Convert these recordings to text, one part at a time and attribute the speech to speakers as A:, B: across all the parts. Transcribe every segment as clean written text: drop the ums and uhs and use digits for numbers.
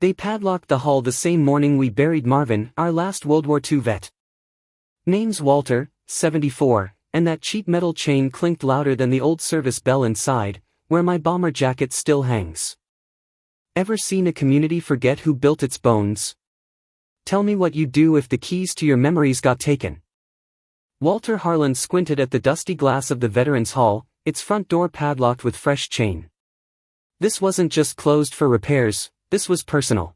A: They padlocked the hall the same morning we buried Marvin, our last World War II vet. Name's Walter, 74, and that cheap metal chain clinked louder than the old service bell inside, where my bomber jacket still hangs. Ever seen a community forget who built its bones? Tell me what you'd do if the keys to your memories got taken. Walter Harlan squinted at the dusty glass of the Veterans Hall, its front door padlocked with fresh chain. This wasn't just closed for repairs, this was personal.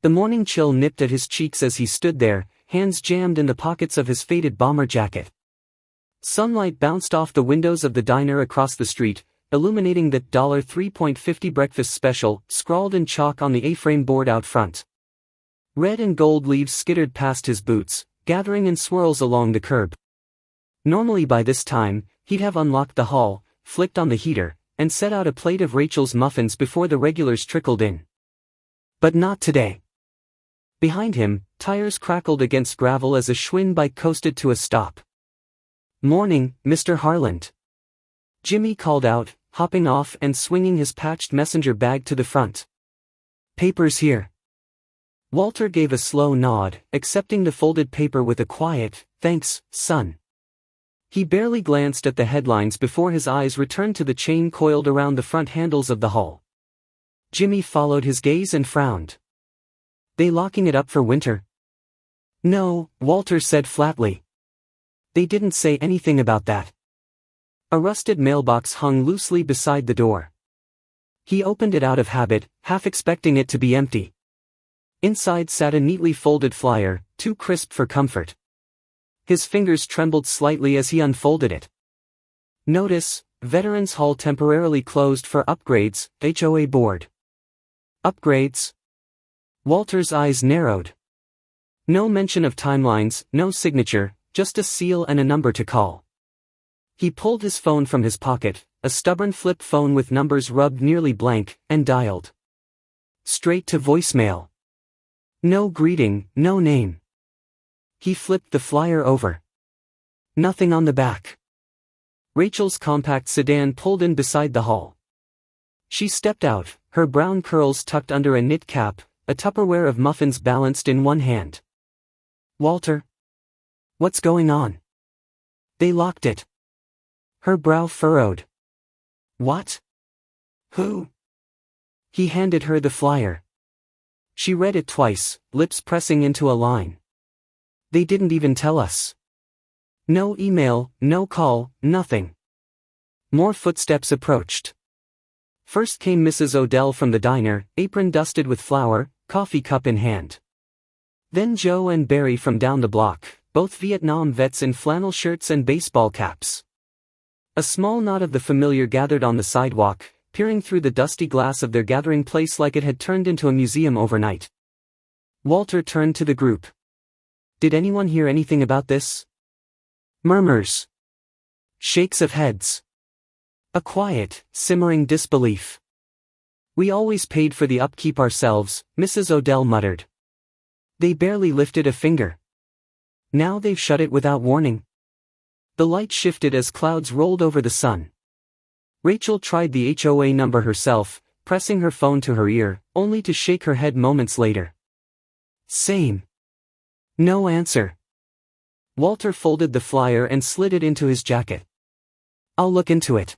A: The morning chill nipped at his cheeks as he stood there, hands jammed in the pockets of his faded bomber jacket. Sunlight bounced off the windows of the diner across the street, illuminating that $3.50 breakfast special, scrawled in chalk on the A-frame board out front. Red and gold leaves skittered past his boots, gathering in swirls along the curb. Normally by this time, he'd have unlocked the hall, flicked on the heater, and set out a plate of Rachel's muffins before the regulars trickled in. But not today. Behind him, tires crackled against gravel as a Schwinn bike coasted to a stop. "Morning, Mr. Harland." Jimmy called out, hopping off and swinging his patched messenger bag to the front. "Papers here." Walter gave a slow nod, accepting the folded paper with a quiet, "Thanks, son." He barely glanced at the headlines before his eyes returned to the chain coiled around the front handles of the hull. Jimmy followed his gaze and frowned. "They locking it up for winter?" "No," Walter said flatly. "They didn't say anything about that." A rusted mailbox hung loosely beside the door. He opened it out of habit, half expecting it to be empty. Inside sat a neatly folded flyer, too crisp for comfort. His fingers trembled slightly as he unfolded it. Notice, Veterans Hall temporarily closed for upgrades, HOA board. Upgrades? Walter's eyes narrowed. No mention of timelines, no signature, just a seal and a number to call. He pulled his phone from his pocket, a stubborn flip phone with numbers rubbed nearly blank, and dialed. Straight to voicemail. No greeting, no name. He flipped the flyer over. Nothing on the back. Rachel's compact sedan pulled in beside the hall. She stepped out, her brown curls tucked under a knit cap, a Tupperware of muffins balanced in one hand. "Walter? What's going on?" "They locked it." Her brow furrowed. "What? Who?" He handed her the flyer. She read it twice, lips pressing into a line. "They didn't even tell us. No email, no call, nothing." More footsteps approached. First came Mrs. Odell from the diner, apron dusted with flour, coffee cup in hand. Then Joe and Barry from down the block, both Vietnam vets in flannel shirts and baseball caps. A small knot of the familiar gathered on the sidewalk, peering through the dusty glass of their gathering place like it had turned into a museum overnight. Walter turned to the group. "Did anyone hear anything about this?" Murmurs. Shakes of heads. A quiet, simmering disbelief. "We always paid for the upkeep ourselves," Mrs. Odell muttered. "They barely lifted a finger. Now they've shut it without warning." The light shifted as clouds rolled over the sun. Rachel tried the HOA number herself, pressing her phone to her ear, only to shake her head moments later. Same. No answer. Walter folded the flyer and slid it into his jacket. "I'll look into it."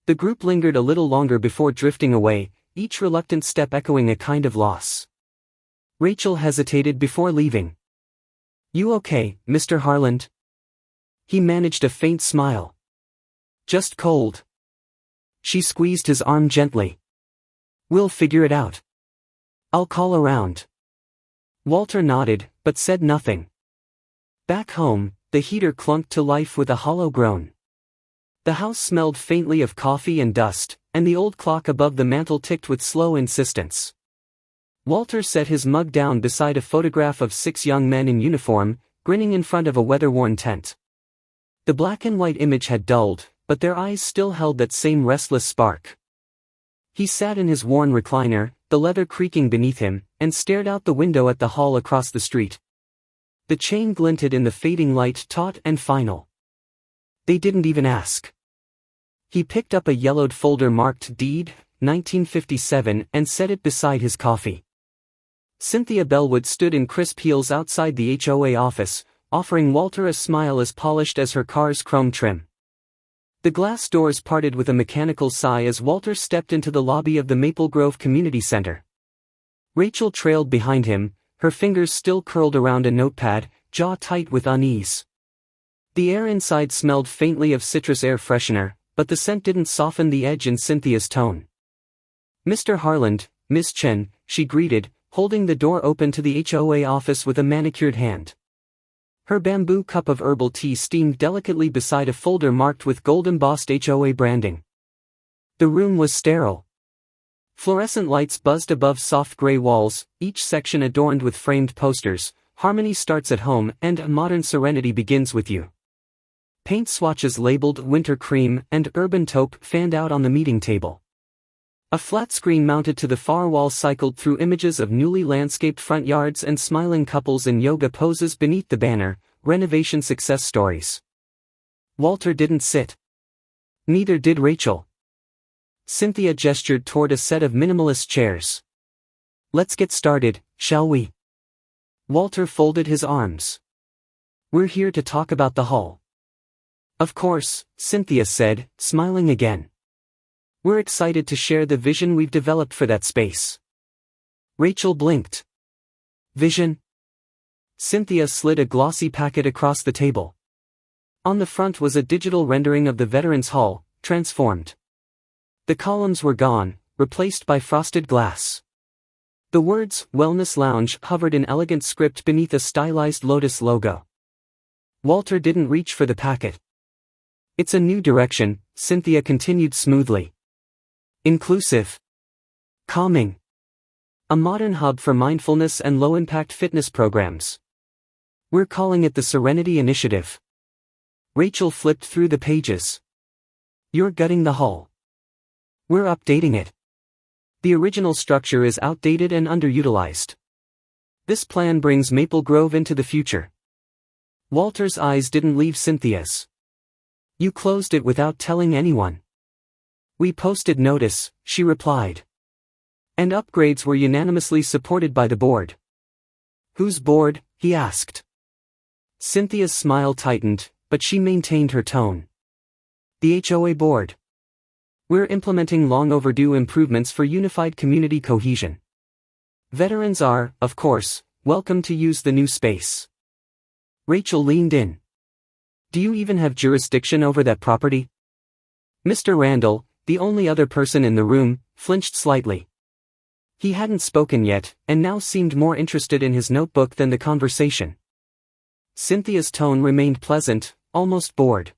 A: The group lingered a little longer before drifting away, each reluctant step echoing a kind of loss. Rachel hesitated before leaving. "You okay, Mr. Harland?" He managed a faint smile. "Just cold." She squeezed his arm gently. "We'll figure it out. I'll call around." Walter nodded, but said nothing. Back home, the heater clunked to life with a hollow groan. The house smelled faintly of coffee and dust, and the old clock above the mantel ticked with slow insistence. Walter set his mug down beside a photograph of 6 young men in uniform, grinning in front of a weather-worn tent. The black and white image had dulled, but their eyes still held that same restless spark. He sat in his worn recliner, the leather creaking beneath him, and stared out the window at the hall across the street. The chain glinted in the fading light, taut and final. They didn't even ask. He picked up a yellowed folder marked Deed, 1957, and set it beside his coffee. Cynthia Bellwood stood in crisp heels outside the HOA office, offering Walter a smile as polished as her car's chrome trim. The glass doors parted with a mechanical sigh as Walter stepped into the lobby of the Maple Grove Community Center. Rachel trailed behind him, her fingers still curled around a notepad, jaw tight with unease. The air inside smelled faintly of citrus air freshener, but the scent didn't soften the edge in Cynthia's tone. "Mr. Harland, Miss Chen," she greeted, holding the door open to the HOA office with a manicured hand. Her bamboo cup of herbal tea steamed delicately beside a folder marked with gold-embossed HOA branding. The room was sterile. Fluorescent lights buzzed above soft gray walls, each section adorned with framed posters, "Harmony starts at home" and "A modern serenity begins with you." Paint swatches labeled "Winter Cream" and "Urban Taupe" fanned out on the meeting table. A flat screen mounted to the far wall cycled through images of newly landscaped front yards and smiling couples in yoga poses beneath the banner, "Renovation Success Stories." Walter didn't sit. Neither did Rachel. Cynthia gestured toward a set of minimalist chairs. "Let's get started, shall we?" Walter folded his arms. "We're here to talk about the hall." "Of course," Cynthia said, smiling again. "We're excited to share the vision we've developed for that space." Rachel blinked. "Vision?" Cynthia slid a glossy packet across the table. On the front was a digital rendering of the Veterans Hall, transformed. The columns were gone, replaced by frosted glass. The words, "Wellness Lounge," hovered in elegant script beneath a stylized lotus logo. Walter didn't reach for the packet. "It's a new direction," Cynthia continued smoothly. "Inclusive. Calming. A modern hub for mindfulness and low-impact fitness programs. We're calling it the Serenity Initiative." Rachel flipped through the pages. "You're gutting the hall." "We're updating it. The original structure is outdated and underutilized. This plan brings Maple Grove into the future." Walter's eyes didn't leave Cynthia's. "You closed it without telling anyone." "We posted notice," she replied. "And upgrades were unanimously supported by the board." "Whose board?" he asked. Cynthia's smile tightened, but she maintained her tone. "The HOA board. We're implementing long-overdue improvements for unified community cohesion. Veterans are, of course, welcome to use the new space." Rachel leaned in. "Do you even have jurisdiction over that property?" Mr. Randall, the only other person in the room, flinched slightly. He hadn't spoken yet, and now seemed more interested in his notebook than the conversation. Cynthia's tone remained pleasant, almost bored.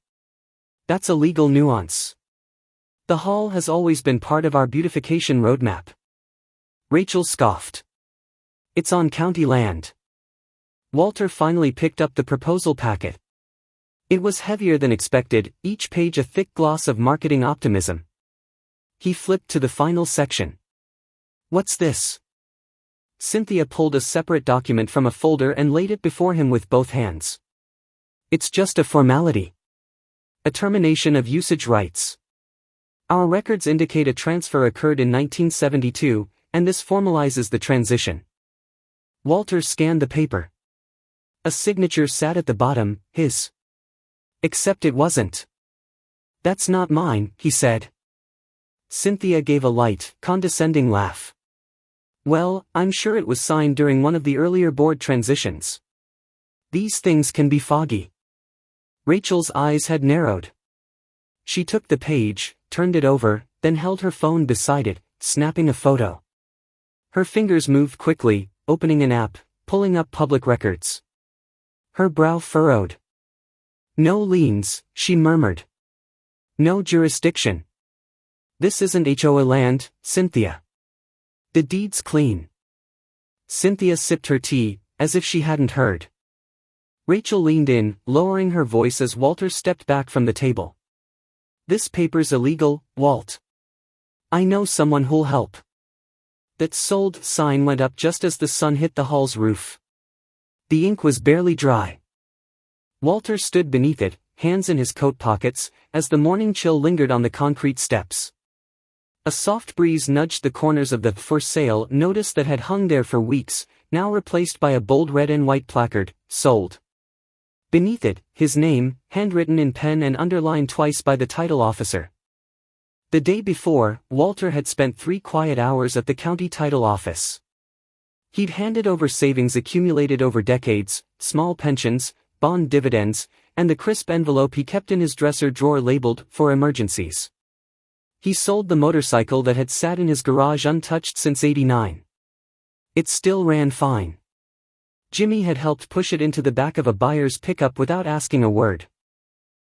A: "That's a legal nuance. The hall has always been part of our beautification roadmap." Rachel scoffed. "It's on county land." Walter finally picked up the proposal packet. It was heavier than expected, each page a thick gloss of marketing optimism. He flipped to the final section. "What's this?" Cynthia pulled a separate document from a folder and laid it before him with both hands. "It's just a formality. A termination of usage rights. Our records indicate a transfer occurred in 1972, and this formalizes the transition." Walter scanned the paper. A signature sat at the bottom, his. Except it wasn't. "That's not mine," he said. Cynthia gave a light, condescending laugh. "Well, I'm sure it was signed during one of the earlier board transitions. These things can be foggy." Rachel's eyes had narrowed. She took the page, turned it over, then held her phone beside it, snapping a photo. Her fingers moved quickly, opening an app, pulling up public records. Her brow furrowed. "No liens," she murmured. "No jurisdiction. This isn't HOA land, Cynthia. The deed's clean." Cynthia sipped her tea, as if she hadn't heard. Rachel leaned in, lowering her voice as Walter stepped back from the table. "This paper's illegal, Walt. I know someone who'll help." That "sold" sign went up just as the sun hit the hall's roof. The ink was barely dry. Walter stood beneath it, hands in his coat pockets, as the morning chill lingered on the concrete steps. A soft breeze nudged the corners of the "For Sale" notice that had hung there for weeks, now replaced by a bold red and white placard, "Sold." Beneath it, his name, handwritten in pen and underlined twice by the title officer. The day before, Walter had spent 3 quiet hours at the county title office. He'd handed over savings accumulated over decades, small pensions, bond dividends, and the crisp envelope he kept in his dresser drawer labeled, "For Emergencies." He sold the motorcycle that had sat in his garage untouched since '89. It still ran fine. Jimmy had helped push it into the back of a buyer's pickup without asking a word.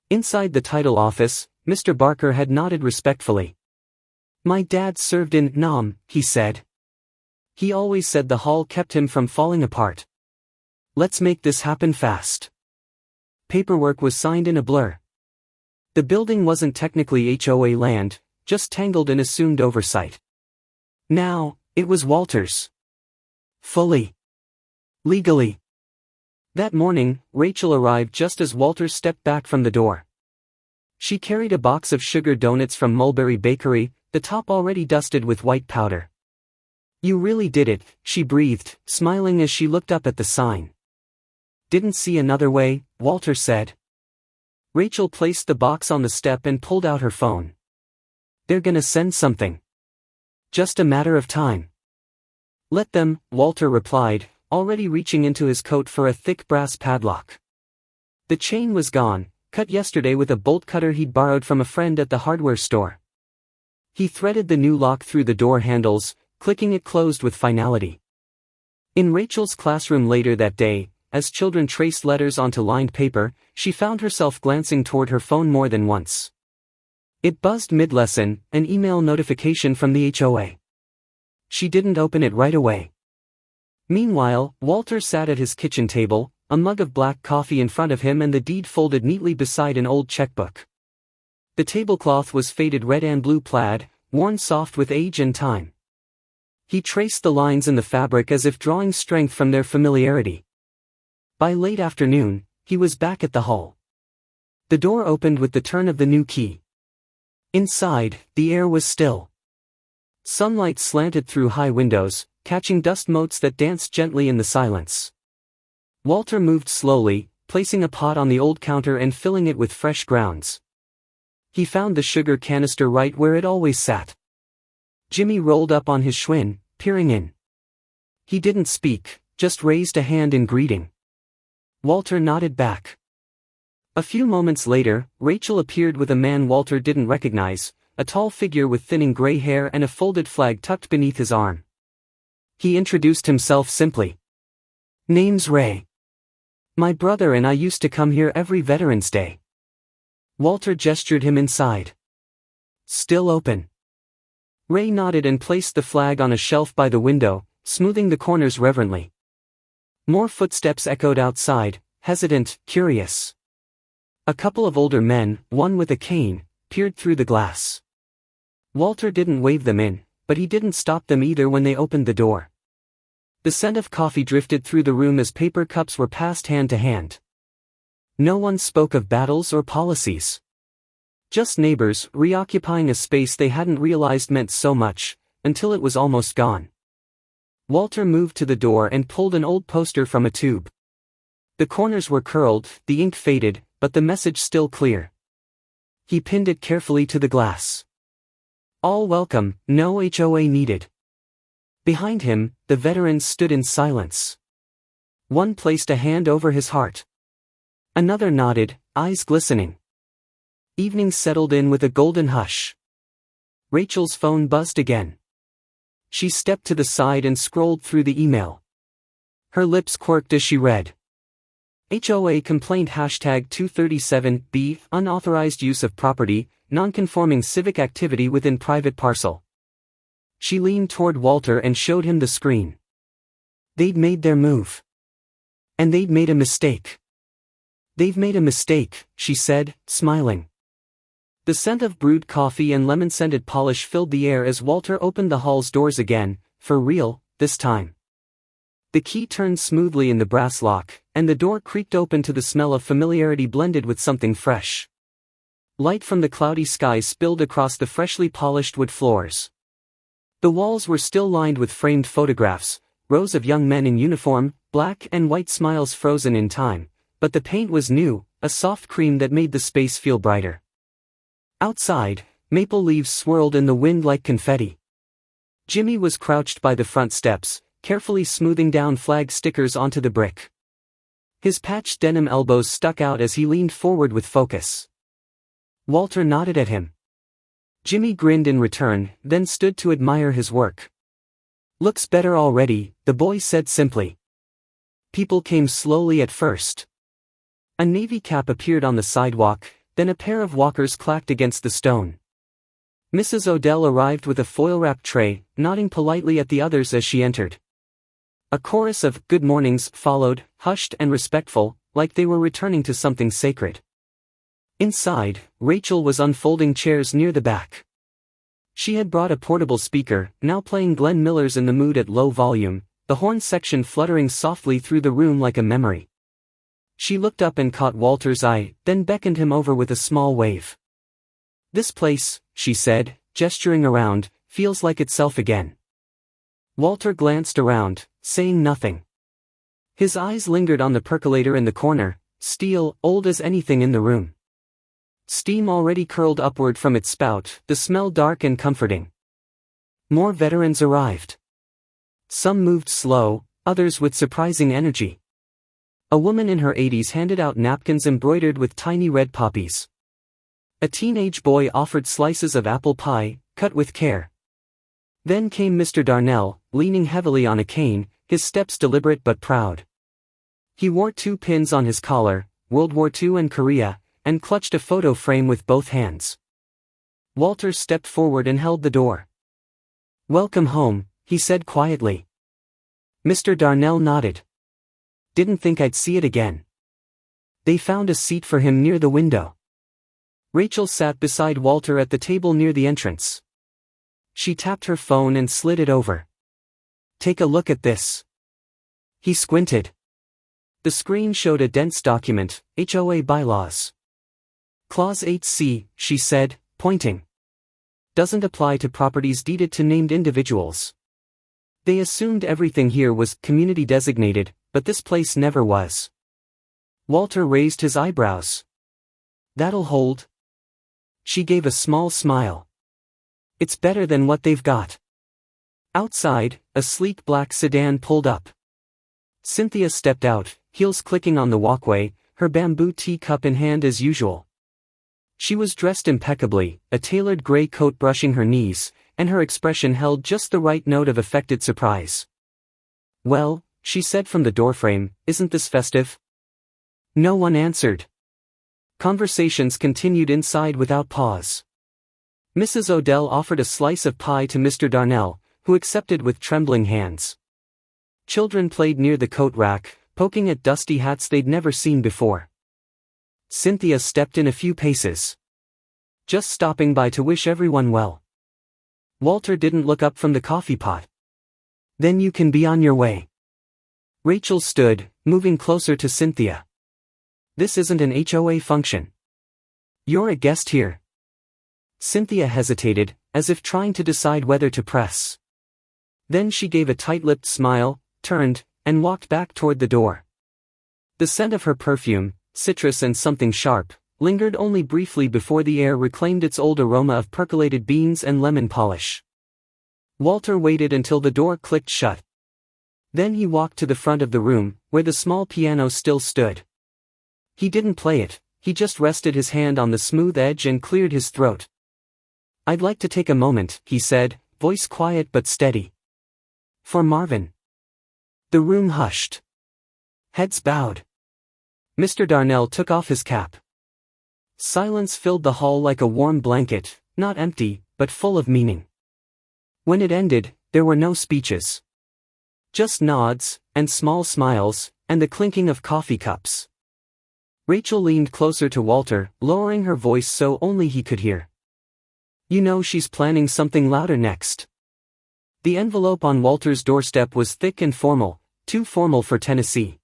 A: Inside the title office, Mr. Barker had nodded respectfully. "My dad served in Nam," he said. "He always said the hall kept him from falling apart. Let's make this happen fast." Paperwork was signed in a blur. The building wasn't technically HOA land, just tangled in assumed oversight. Now, it was Walter's. Fully. Legally. That morning, Rachel arrived just as Walter stepped back from the door. She carried a box of sugar donuts from Mulberry Bakery, the top already dusted with white powder. "You really did it," she breathed, smiling as she looked up at the sign. "Didn't see another way," Walter said. Rachel placed the box on the step and pulled out her phone. "They're gonna send something. Just a matter of time." "Let them," Walter replied, already reaching into his coat for a thick brass padlock. The chain was gone, cut yesterday with a bolt cutter he'd borrowed from a friend at the hardware store. He threaded the new lock through the door handles, clicking it closed with finality. In Rachel's classroom later that day, as children traced letters onto lined paper, she found herself glancing toward her phone more than once. It buzzed mid-lesson, an email notification from the HOA. She didn't open it right away. Meanwhile, Walter sat at his kitchen table, a mug of black coffee in front of him and the deed folded neatly beside an old checkbook. The tablecloth was faded red and blue plaid, worn soft with age and time. He traced the lines in the fabric as if drawing strength from their familiarity. By late afternoon, he was back at the hall. The door opened with the turn of the new key. Inside, the air was still. Sunlight slanted through high windows, catching dust motes that danced gently in the silence. Walter moved slowly, placing a pot on the old counter and filling it with fresh grounds. He found the sugar canister right where it always sat. Jimmy rolled up on his Schwinn, peering in. He didn't speak, just raised a hand in greeting. Walter nodded back. A few moments later, Rachel appeared with a man Walter didn't recognize, a tall figure with thinning gray hair and a folded flag tucked beneath his arm. He introduced himself simply. "Name's Ray. My brother and I used to come here every Veterans Day." Walter gestured him inside. "Still open?" Ray nodded and placed the flag on a shelf by the window, smoothing the corners reverently. More footsteps echoed outside, hesitant, curious. A couple of older men, one with a cane, peered through the glass. Walter didn't wave them in, but he didn't stop them either when they opened the door. The scent of coffee drifted through the room as paper cups were passed hand to hand. No one spoke of battles or policies. Just neighbors, reoccupying a space they hadn't realized meant so much, until it was almost gone. Walter moved to the door and pulled an old poster from a tube. The corners were curled, the ink faded, but the message still clear. He pinned it carefully to the glass. "All welcome, no HOA needed." Behind him, the veterans stood in silence. One placed a hand over his heart. Another nodded, eyes glistening. Evening settled in with a golden hush. Rachel's phone buzzed again. She stepped to the side and scrolled through the email. Her lips quirked as she read. HOA complaint #237B, unauthorized use of property, non-conforming civic activity within private parcel. She leaned toward Walter and showed him the screen. They'd made their move. And they'd made a mistake. "They've made a mistake," she said, smiling. The scent of brewed coffee and lemon-scented polish filled the air as Walter opened the hall's doors again, for real, this time. The key turned smoothly in the brass lock, and the door creaked open to the smell of familiarity blended with something fresh. Light from the cloudy sky spilled across the freshly polished wood floors. The walls were still lined with framed photographs, rows of young men in uniform, black and white smiles frozen in time, but the paint was new, a soft cream that made the space feel brighter. Outside, maple leaves swirled in the wind like confetti. Jimmy was crouched by the front steps, carefully smoothing down flag stickers onto the brick. His patched denim elbows stuck out as he leaned forward with focus. Walter nodded at him. Jimmy grinned in return, then stood to admire his work. "Looks better already," the boy said simply. People came slowly at first. A navy cap appeared on the sidewalk, then a pair of walkers clacked against the stone. Mrs. Odell arrived with a foil-wrapped tray, nodding politely at the others as she entered. A chorus of "good mornings" followed, hushed and respectful, like they were returning to something sacred. Inside, Rachel was unfolding chairs near the back. She had brought a portable speaker, now playing Glenn Miller's In the Mood at low volume, the horn section fluttering softly through the room like a memory. She looked up and caught Walter's eye, then beckoned him over with a small wave. "This place," she said, gesturing around, "feels like itself again." Walter glanced around, saying nothing. His eyes lingered on the percolator in the corner, steel, old as anything in the room. Steam already curled upward from its spout, the smell dark and comforting. More veterans arrived. Some moved slow, others with surprising energy. A woman in her 80s handed out napkins embroidered with tiny red poppies. A teenage boy offered slices of apple pie, cut with care. Then came Mr. Darnell, leaning heavily on a cane, his steps deliberate but proud. He wore 2 pins on his collar, World War II and Korea, and clutched a photo frame with both hands. Walter stepped forward and held the door. "Welcome home," he said quietly. Mr. Darnell nodded. "Didn't think I'd see it again." They found a seat for him near the window. Rachel sat beside Walter at the table near the entrance. She tapped her phone and slid it over. "Take a look at this." He squinted. The screen showed a dense document, HOA bylaws. "Clause 8C, she said, pointing. "Doesn't apply to properties deeded to named individuals. They assumed everything here was community designated, but this place never was." Walter raised his eyebrows. "That'll hold." She gave a small smile. "It's better than what they've got." Outside, a sleek black sedan pulled up. Cynthia stepped out, heels clicking on the walkway, her bamboo teacup in hand as usual. She was dressed impeccably, a tailored gray coat brushing her knees, and her expression held just the right note of affected surprise. "Well," she said from the doorframe, "isn't this festive?" No one answered. Conversations continued inside without pause. Mrs. Odell offered a slice of pie to Mr. Darnell, who accepted with trembling hands. Children played near the coat rack, poking at dusty hats they'd never seen before. Cynthia stepped in a few paces. "Just stopping by to wish everyone well." Walter didn't look up from the coffee pot. "Then you can be on your way." Rachel stood, moving closer to Cynthia. "This isn't an HOA function. You're a guest here." Cynthia hesitated, as if trying to decide whether to press. Then she gave a tight-lipped smile, turned, and walked back toward the door. The scent of her perfume, citrus and something sharp, lingered only briefly before the air reclaimed its old aroma of percolated beans and lemon polish. Walter waited until the door clicked shut. Then he walked to the front of the room, where the small piano still stood. He didn't play it, he just rested his hand on the smooth edge and cleared his throat. "I'd like to take a moment," he said, voice quiet but steady. "For Marvin." The room hushed. Heads bowed. Mr. Darnell took off his cap. Silence filled the hall like a warm blanket, not empty, but full of meaning. When it ended, there were no speeches. Just nods, and small smiles, and the clinking of coffee cups. Rachel leaned closer to Walter, lowering her voice so only he could hear. "You know she's planning something louder next." The envelope on Walter's doorstep was thick and formal, too formal for Tennessee.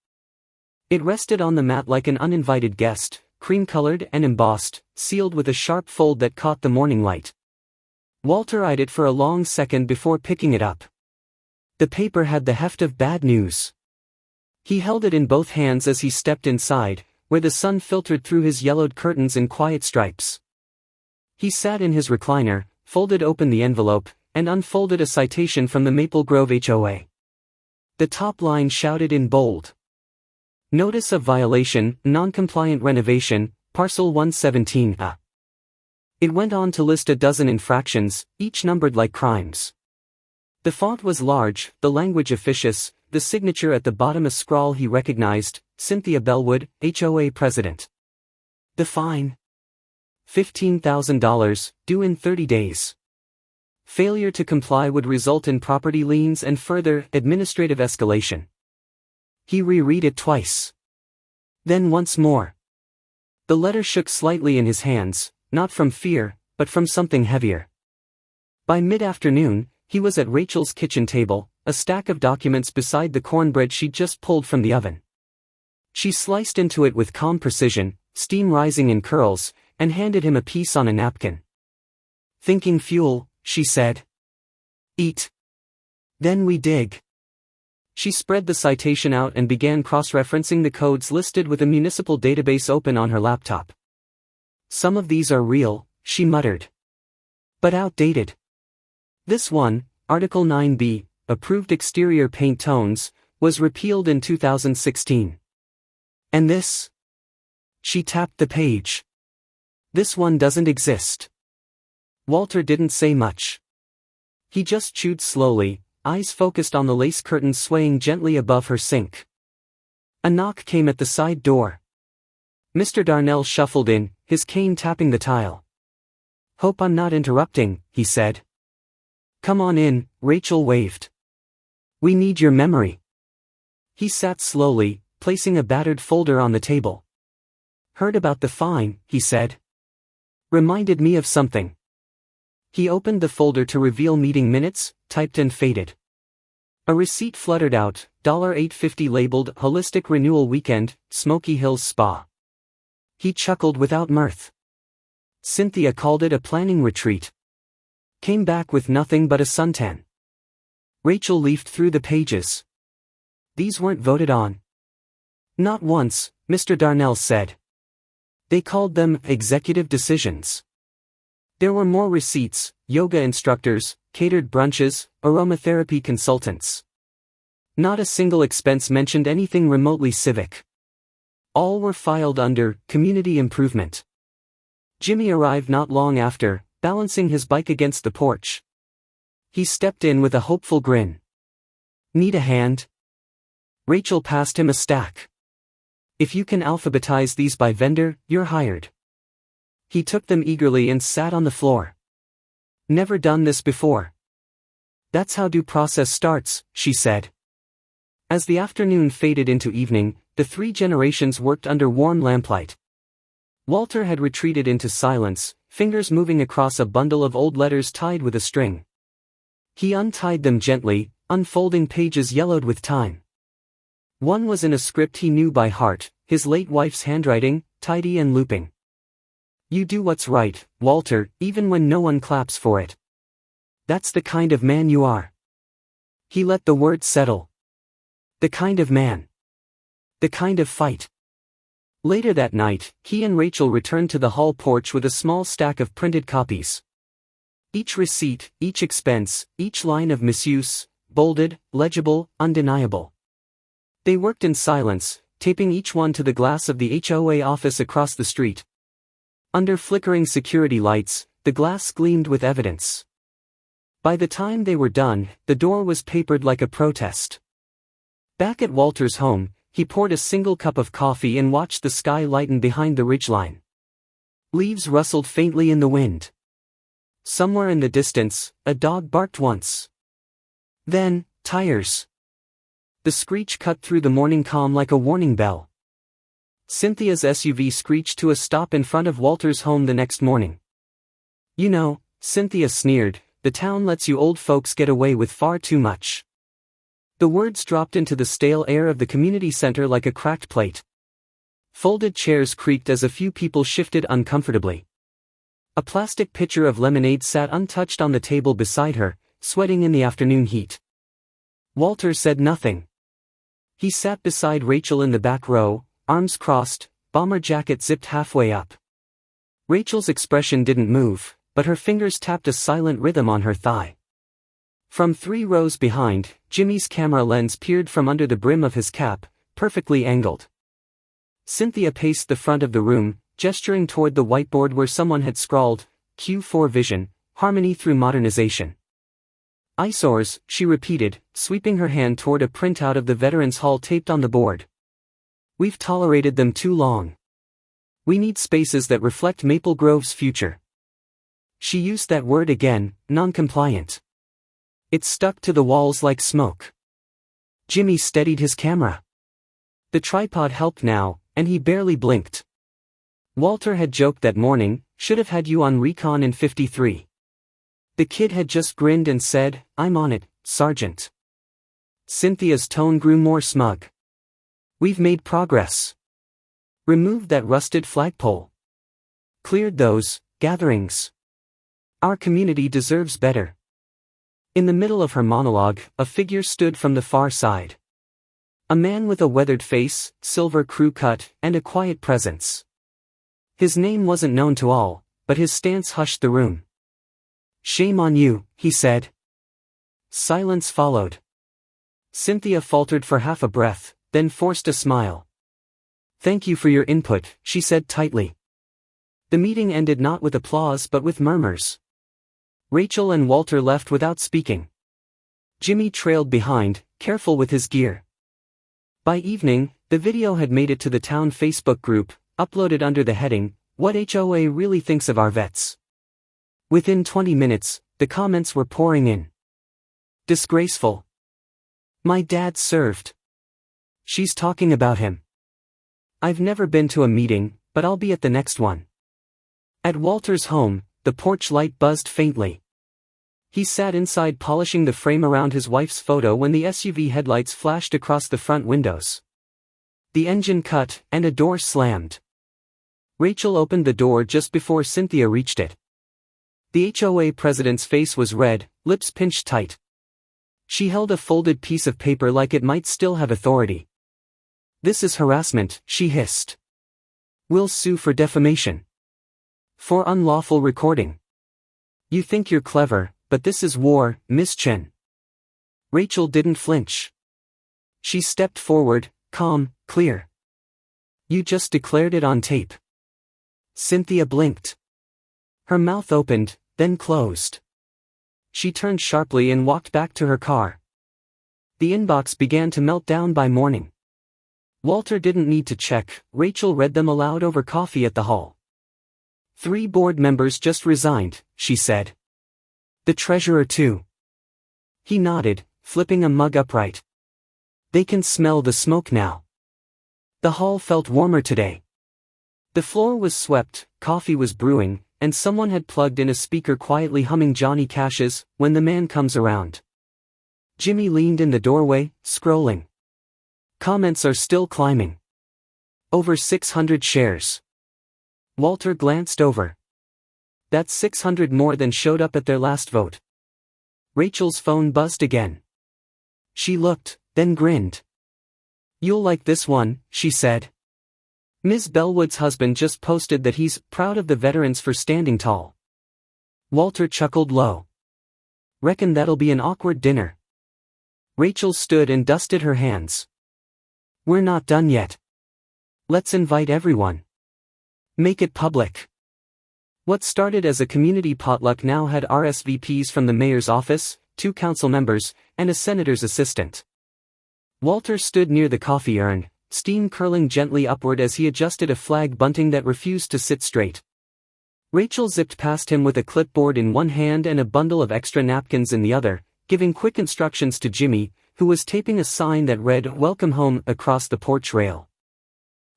A: It rested on the mat like an uninvited guest, cream-colored and embossed, sealed with a sharp fold that caught the morning light. Walter eyed it for a long second before picking it up. The paper had the heft of bad news. He held it in both hands as he stepped inside, where the sun filtered through his yellowed curtains in quiet stripes. He sat in his recliner, folded open the envelope, and unfolded a citation from the Maple Grove HOA. The top line shouted in bold. Notice of violation, non-compliant renovation, parcel 117A. It went on to list a dozen infractions, each numbered like crimes. The font was large, the language officious, the signature at the bottom a scrawl he recognized, Cynthia Bellwood, HOA president. The fine? $15,000, due in 30 days. Failure to comply would result in property liens and further administrative escalation. He reread it twice. Then once more. The letter shook slightly in his hands, not from fear, but from something heavier. By mid-afternoon, he was at Rachel's kitchen table, a stack of documents beside the cornbread she'd just pulled from the oven. She sliced into it with calm precision, steam rising in curls, and handed him a piece on a napkin. Thinking fuel, she said. Eat. Then we dig. She spread the citation out and began cross-referencing the codes listed with a municipal database open on her laptop. Some of these are real, she muttered. But outdated. This one, Article 9B, approved exterior paint tones, was repealed in 2016. And this? She tapped the page. This one doesn't exist. Walter didn't say much. He just chewed slowly, eyes focused on the lace curtains swaying gently above her sink. A knock came at the side door. Mr. Darnell shuffled in, his cane tapping the tile. Hope I'm not interrupting, he said. Come on in, Rachel waved. We need your memory. He sat slowly, placing a battered folder on the table. Heard about the fine, he said. Reminded me of something. He opened the folder to reveal meeting minutes, typed and faded. A receipt fluttered out, $8.50 labeled Holistic Renewal Weekend, Smoky Hills Spa. He chuckled without mirth. Cynthia called it a planning retreat. Came back with nothing but a suntan. Rachel leafed through the pages. These weren't voted on. Not once, Mr. Darnell said. They called them executive decisions. There were more receipts, yoga instructors, catered brunches, aromatherapy consultants. Not a single expense mentioned anything remotely civic. All were filed under community improvement. Jimmy arrived not long after, balancing his bike against the porch. He stepped in with a hopeful grin. Need a hand? Rachel passed him a stack. If you can alphabetize these by vendor, you're hired. He took them eagerly and sat on the floor. Never done this before. That's how due process starts, she said. As the afternoon faded into evening, the three generations worked under warm lamplight. Walter had retreated into silence, fingers moving across a bundle of old letters tied with a string. He untied them gently, unfolding pages yellowed with time. One was in a script he knew by heart, his late wife's handwriting, tidy and looping. You do what's right, Walter, even when no one claps for it. That's the kind of man you are. He let the word settle. The kind of man. The kind of fight. Later that night, he and Rachel returned to the hall porch with a small stack of printed copies. Each receipt, each expense, each line of misuse, bolded, legible, undeniable. They worked in silence, taping each one to the glass of the HOA office across the street. Under flickering security lights, the glass gleamed with evidence. By the time they were done, the door was papered like a protest. Back at Walter's home, he poured a single cup of coffee and watched the sky lighten behind the ridgeline. Leaves rustled faintly in the wind. Somewhere in the distance, a dog barked once. Then, tires. The screech cut through the morning calm like a warning bell. Cynthia's SUV screeched to a stop in front of Walter's home the next morning. You know, Cynthia sneered, the town lets you old folks get away with far too much. The words dropped into the stale air of the community center like a cracked plate. Folded chairs creaked as a few people shifted uncomfortably. A plastic pitcher of lemonade sat untouched on the table beside her, sweating in the afternoon heat. Walter said nothing. He sat beside Rachel in the back row, arms crossed, bomber jacket zipped halfway up. Rachel's expression didn't move, but her fingers tapped a silent rhythm on her thigh. From 3 rows behind, Jimmy's camera lens peered from under the brim of his cap, perfectly angled. Cynthia paced the front of the room, gesturing toward the whiteboard where someone had scrawled, Q4 Vision, Harmony through Modernization. Eyesores, she repeated, sweeping her hand toward a printout of the Veterans Hall taped on the board. We've tolerated them too long. We need spaces that reflect Maple Grove's future. She used that word again, non-compliant. It stuck to the walls like smoke. Jimmy steadied his camera. The tripod helped now, and he barely blinked. Walter had joked that morning, should have had you on recon in 53. The kid had just grinned and said, I'm on it, Sergeant. Cynthia's tone grew more smug. We've made progress. Removed that rusted flagpole. Cleared those gatherings. Our community deserves better. In the middle of her monologue, a figure stood from the far side. A man with a weathered face, silver crew cut, and a quiet presence. His name wasn't known to all, but his stance hushed the room. Shame on you, he said. Silence followed. Cynthia faltered for half a breath, then forced a smile. Thank you for your input, she said tightly. The meeting ended not with applause but with murmurs. Rachel and Walter left without speaking. Jimmy trailed behind, careful with his gear. By evening, the video had made it to the town Facebook group, uploaded under the heading, What HOA Really Thinks of Our Vets. Within 20 minutes, the comments were pouring in. Disgraceful. My dad served. She's talking about him. I've never been to a meeting, but I'll be at the next one. At Walter's home, the porch light buzzed faintly. He sat inside polishing the frame around his wife's photo when the SUV headlights flashed across the front windows. The engine cut, and a door slammed. Rachel opened the door just before Cynthia reached it. The HOA president's face was red, lips pinched tight. She held a folded piece of paper like it might still have authority. This is harassment, she hissed. We'll sue for defamation. For unlawful recording. You think you're clever, but this is war, Miss Chen. Rachel didn't flinch. She stepped forward, calm, clear. You just declared it on tape. Cynthia blinked. Her mouth opened, then closed. She turned sharply and walked back to her car. The inbox began to melt down by morning. Walter didn't need to check, Rachel read them aloud over coffee at the hall. 3 board members just resigned, she said. The treasurer too. He nodded, flipping a mug upright. They can smell the smoke now. The hall felt warmer today. The floor was swept, coffee was brewing, and someone had plugged in a speaker quietly humming Johnny Cash's When the Man Comes Around. Jimmy leaned in the doorway, scrolling. Comments are still climbing. Over 600 shares. Walter glanced over. That's 600 more than showed up at their last vote. Rachel's phone buzzed again. She looked, then grinned. You'll like this one, she said. Ms. Bellwood's husband just posted that he's proud of the veterans for standing tall. Walter chuckled low. Reckon that'll be an awkward dinner. Rachel stood and dusted her hands. We're not done yet. Let's invite everyone. Make it public. What started as a community potluck now had RSVPs from the mayor's office, 2 council members, and a senator's assistant. Walter stood near the coffee urn, steam curling gently upward as he adjusted a flag bunting that refused to sit straight. Rachel zipped past him with a clipboard in one hand and a bundle of extra napkins in the other, giving quick instructions to Jimmy, who was taping a sign that read "Welcome Home" across the porch rail.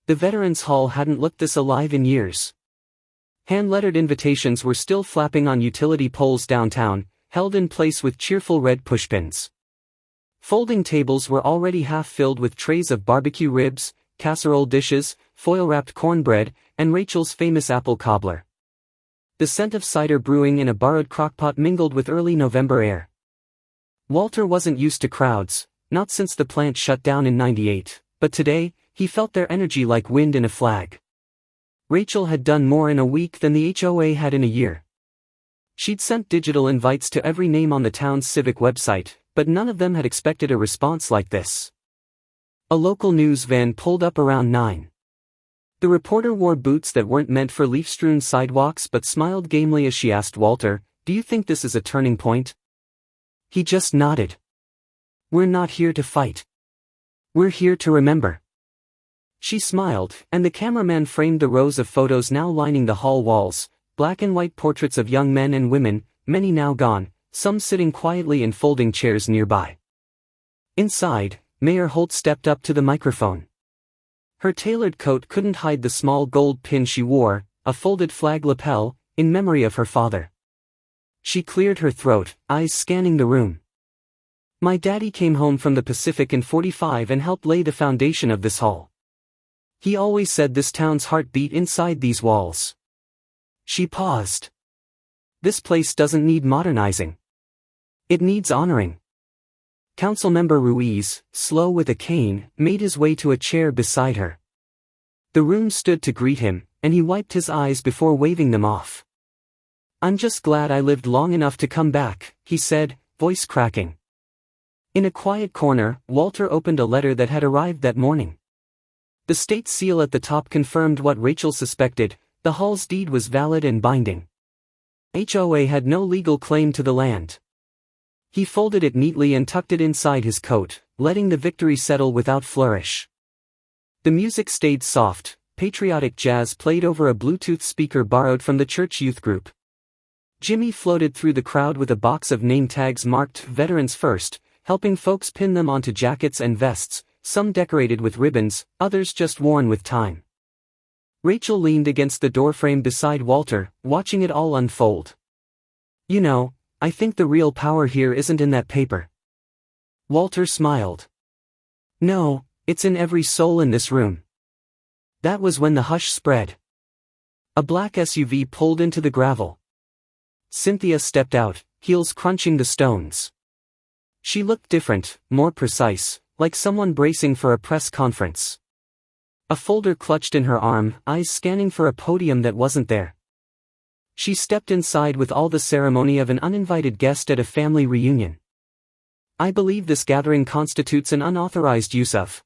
A: The Veterans Hall hadn't looked this alive in years. Hand-lettered invitations were still flapping on utility poles downtown, held in place with cheerful red pushpins. Folding tables were already half filled with trays of barbecue ribs, casserole dishes, foil-wrapped cornbread, and Rachel's famous apple cobbler. The scent of cider brewing in a borrowed crockpot mingled with early November air. Walter wasn't used to crowds, not since the plant shut down in '98, but today, he felt their energy like wind in a flag. Rachel had done more in a week than the HOA had in a year. She'd sent digital invites to every name on the town's civic website, but none of them had expected a response like this. A local news van pulled up around 9. The reporter wore boots that weren't meant for leaf-strewn sidewalks but smiled gamely as she asked Walter, "Do you think this is a turning point?" He just nodded. "We're not here to fight. We're here to remember." She smiled, and the cameraman framed the rows of photos now lining the hall walls, black and white portraits of young men and women, many now gone, some sitting quietly in folding chairs nearby. Inside, Mayor Holt stepped up to the microphone. Her tailored coat couldn't hide the small gold pin she wore, a folded flag lapel, in memory of her father. She cleared her throat, eyes scanning the room. "My daddy came home from the Pacific in '45 and helped lay the foundation of this hall. He always said this town's heart beat inside these walls." She paused. "This place doesn't need modernizing. It needs honoring." Councilmember Ruiz, slow with a cane, made his way to a chair beside her. The room stood to greet him, and he wiped his eyes before waving them off. "I'm just glad I lived long enough to come back," he said, voice cracking. In a quiet corner, Walter opened a letter that had arrived that morning. The state seal at the top confirmed what Rachel suspected: the hall's deed was valid and binding. HOA had no legal claim to the land. He folded it neatly and tucked it inside his coat, letting the victory settle without flourish. The music stayed soft, patriotic jazz played over a Bluetooth speaker borrowed from the church youth group. Jimmy floated through the crowd with a box of name tags marked "Veterans First," helping folks pin them onto jackets and vests, some decorated with ribbons, others just worn with time. Rachel leaned against the doorframe beside Walter, watching it all unfold. "You know, I think the real power here isn't in that paper." Walter smiled. "No, it's in every soul in this room." That was when the hush spread. A black SUV pulled into the gravel. Cynthia stepped out, heels crunching the stones. She looked different, more precise, like someone bracing for a press conference. A folder clutched in her arm, eyes scanning for a podium that wasn't there. She stepped inside with all the ceremony of an uninvited guest at a family reunion. "I believe this gathering constitutes an unauthorized use of."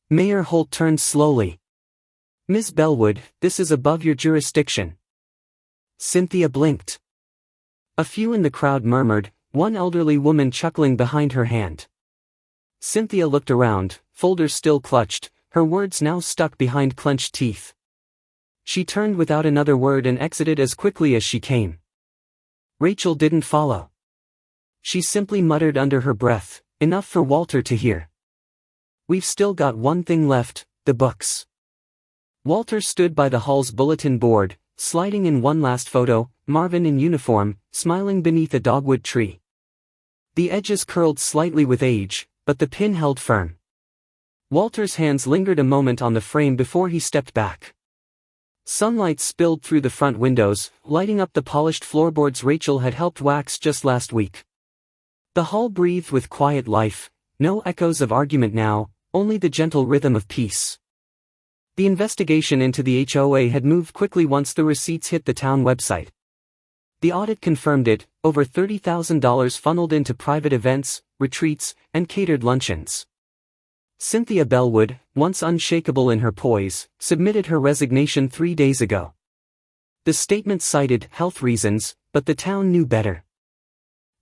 A: Mayor Holt turned slowly. "Ms. Bellwood, this is above your jurisdiction." Cynthia blinked. A few in the crowd murmured, one elderly woman chuckling behind her hand. Cynthia looked around, folders still clutched, her words now stuck behind clenched teeth. She turned without another word and exited as quickly as she came. Rachel didn't follow. She simply muttered under her breath, enough for Walter to hear. "We've still got one thing left, the books." Walter stood by the hall's bulletin board, sliding in one last photo, Marvin in uniform, smiling beneath a dogwood tree. The edges curled slightly with age, but the pin held firm. Walter's hands lingered a moment on the frame before he stepped back. Sunlight spilled through the front windows, lighting up the polished floorboards Rachel had helped wax just last week. The hall breathed with quiet life, no echoes of argument now, only the gentle rhythm of peace. The investigation into the HOA had moved quickly once the receipts hit the town website. The audit confirmed it, over $30,000 funneled into private events, retreats, and catered luncheons. Cynthia Bellwood, once unshakable in her poise, submitted her resignation 3 days ago. The statement cited health reasons, but the town knew better.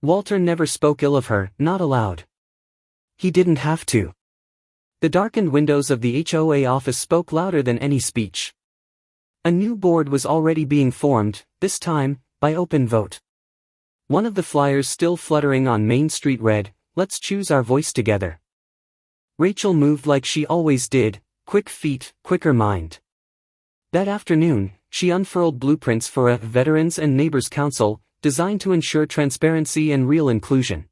A: Walter never spoke ill of her, not aloud. He didn't have to. The darkened windows of the HOA office spoke louder than any speech. A new board was already being formed, this time, by open vote. One of the flyers still fluttering on Main Street read, "Let's choose our voice together." Rachel moved like she always did, quick feet, quicker mind. That afternoon, she unfurled blueprints for a Veterans and Neighbors Council, designed to ensure transparency and real inclusion.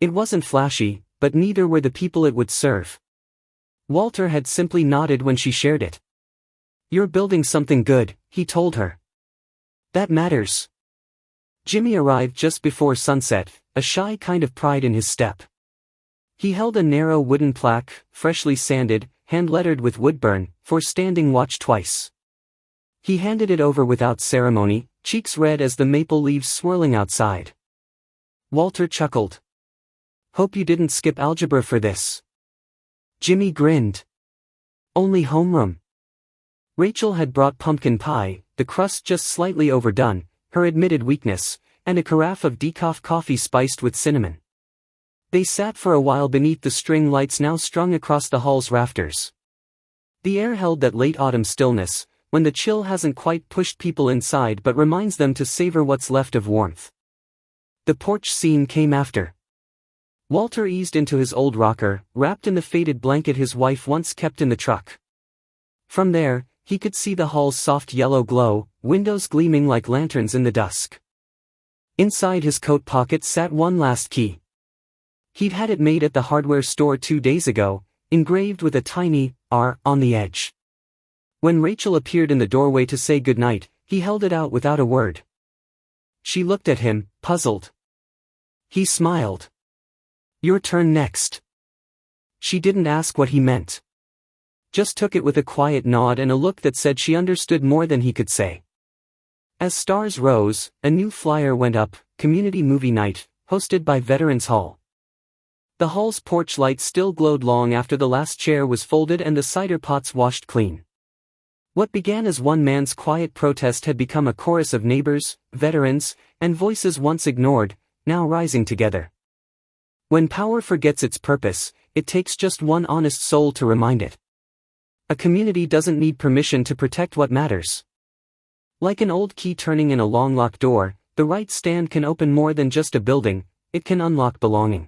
A: It wasn't flashy, but neither were the people it would serve. Walter had simply nodded when she shared it. "You're building something good," he told her. "That matters." Jimmy arrived just before sunset, a shy kind of pride in his step. He held a narrow wooden plaque, freshly sanded, hand-lettered with woodburn, for standing watch twice. He handed it over without ceremony, cheeks red as the maple leaves swirling outside. Walter chuckled. "Hope you didn't skip algebra for this." Jimmy grinned. "Only homeroom." Rachel had brought pumpkin pie, the crust just slightly overdone, her admitted weakness, and a carafe of decaf coffee spiced with cinnamon. They sat for a while beneath the string lights now strung across the hall's rafters. The air held that late autumn stillness, when the chill hasn't quite pushed people inside but reminds them to savor what's left of warmth. The porch scene came after. Walter eased into his old rocker, wrapped in the faded blanket his wife once kept in the truck. From there, he could see the hall's soft yellow glow, windows gleaming like lanterns in the dusk. Inside his coat pocket sat one last key. He'd had it made at the hardware store 2 days ago, engraved with a tiny R on the edge. When Rachel appeared in the doorway to say goodnight, he held it out without a word. She looked at him, puzzled. He smiled. "Your turn next." She didn't ask what he meant. Just took it with a quiet nod and a look that said she understood more than he could say. As stars rose, a new flyer went up, Community Movie Night, hosted by Veterans Hall. The hall's porch light still glowed long after the last chair was folded and the cider pots washed clean. What began as one man's quiet protest had become a chorus of neighbors, veterans, and voices once ignored, now rising together. When power forgets its purpose, it takes just one honest soul to remind it. A community doesn't need permission to protect what matters. Like an old key turning in a long locked door, the right stand can open more than just a building, it can unlock belonging.